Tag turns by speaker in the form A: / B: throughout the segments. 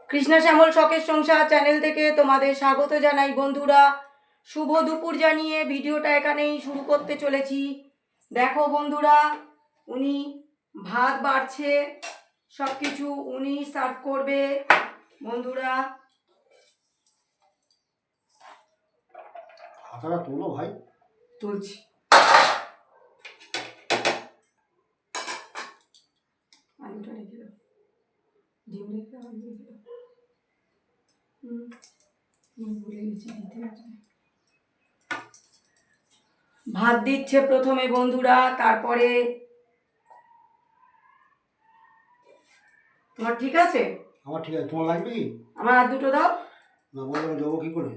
A: কৃষ্ণা শ্যামল শখের সংসার চ্যানেল থেকে তোমাদের স্বাগত জানাই বন্ধুরা। শুভ দুপুর জানিয়ে ভিডিওটা এখানেই শুরু করতে চলেছি। দেখো বন্ধুরা, উনি ভাত বাড়ছে, সব কিছু উনি সার্ভ করবে বন্ধুরা।
B: হাতাটা তোলো ভাই।
A: তুলছি। আলুটা রেখে দাও, ডিম রেখে দাও, আলু রেখে দাও। ভুলে গেছি দিতে আছে। ভাত দিচ্ছে প্রথমে বন্ধুরা, তারপরে তোমার ঠিক আছে?
B: আমার ঠিক আছে, তোমার লাগবে কি?
A: আমার আর দুটো দাও
B: না, বলবে আমি দেবো কি করে?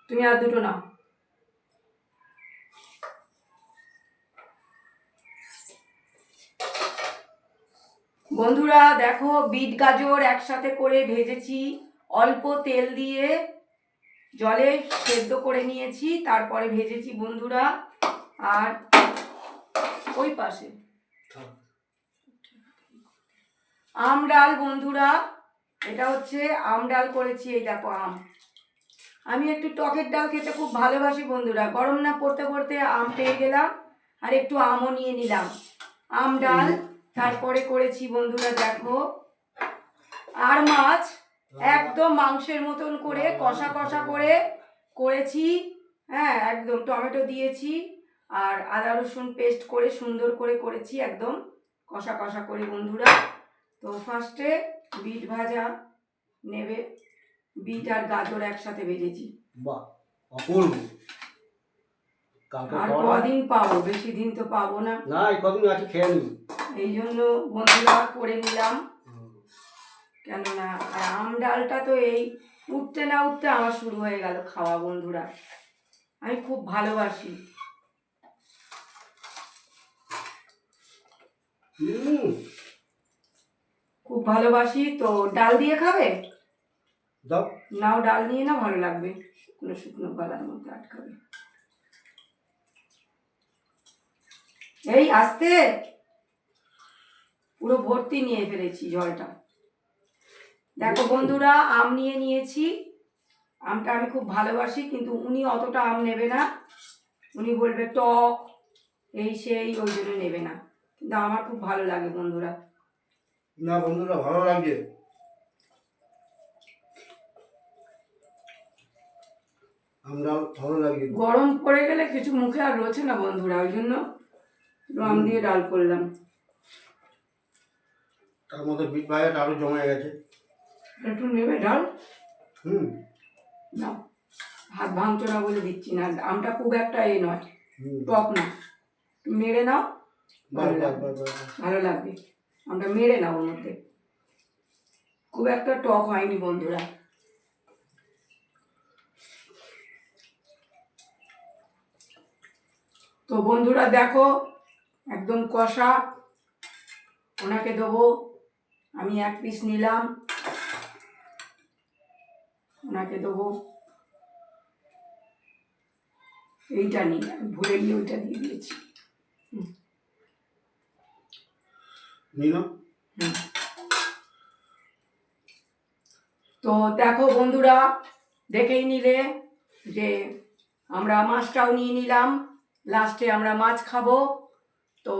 A: তুমি আর দুটো নাও। বন্ধুরা দেখো, বিট গাজর একসাথে করে ভেজেছি, অল্প তেল দিয়ে জলে সেদ্ধ করে নিয়েছি, তারপরে ভেজেছি বন্ধুরা। আর ওই পাশে আম ডাল বন্ধুরা, এটা হচ্ছে আম ডাল করেছি। এই দেখো আম, আমি একটু টকের ডাল খেতে খুব ভালোবাসি বন্ধুরা। গরম না পড়তে পড়তে আম পেয়ে গেলাম, আর একটু আমও নিয়ে নিলাম। আম ডাল, তারপরে করেছি বন্ধুরা দেখো আর মাছ, একদম মাংসের মতন করে কষা কষা করে করেছি। হ্যাঁ, একদম টমেটো দিয়েছি আর আদা রসুন পেস্ট করে সুন্দর করে করেছি, একদম কষা কষা করে বন্ধুরা। তো ফার্স্টে বিট ভাজা নেবে, বিট আর গাজর একসাথে ভেজেছি।
B: বাহ, অপূর্ব।
A: আর কদিন পাবো, বেশি দিন তো পাবো না।
B: না, এই কদিন আছে, খেয়ে নি।
A: এই জন্য বন্ধুরা করে নিলাম, কেননা আর আম ডালটা তো এই উঠতে না উঠতে আমার শুরু হয়ে গেল খাওয়া বন্ধুরা। আমি খুব ভালোবাসি। খুব ভালোবাসি। তো ডাল দিয়ে খাবে?
B: দাও।
A: নাও, ডাল নিয়ে না, ভালো লাগবে, কোনো শুকনো গলার মধ্যে আটকাবে। এই আস্তে, পুরো ভর্তি নিয়ে ফেলেছি জলটা। দেখো বন্ধুরা, আম নিয়ে নিয়েছি। আমটা আমি খুব ভালোবাসি, কিন্তু উনি অতটা আম নেবে না, উনি বলবে টক এই সেই, ওই জন্য নেবে না। কিন্তু আমার খুব ভালো লাগে বন্ধুরা।
B: না বন্ধুরা, ভালো লাগছে। আমরা ভালো লাগে।
A: গরম পড়ে গেলে কিছু মুখে আর রোচে না বন্ধুরা, ওই জন্য আম দিয়ে ডাল করলাম।
B: তার মধ্যে বিট ভাজাটা আরো জমে গেছে।
A: একটু নেবে ডাল? না, হাত ভাঙছো না বলে দিচ্ছি না। আমটা খুব একটা এ নয়, টক না, মেরে নাও, ভালো লাগবে। আমটা মেরে নাও, ওর মধ্যে খুব একটা টক হয়নি বন্ধুরা। তো বন্ধুরা দেখো, একদম কষা, ওনাকে দেবো। আমি এক পিস নিলাম, ওনাকে দেবো। এইটা নিই, আমি ভুলে গিয়ে ওইটা দিয়ে দিয়েছি। তো দেখো বন্ধুরা, দেখেই নিলে যে আমরা মাছটাও নিয়ে নিলাম, লাস্টে আমরা মাছ খাবো। তো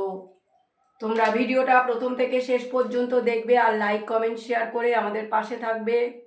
A: তোমরা ভিডিওটা প্রথম থেকে শেষ পর্যন্ত দেখবে, আর লাইক কমেন্ট শেয়ার করে আমাদের পাশে থাকবে।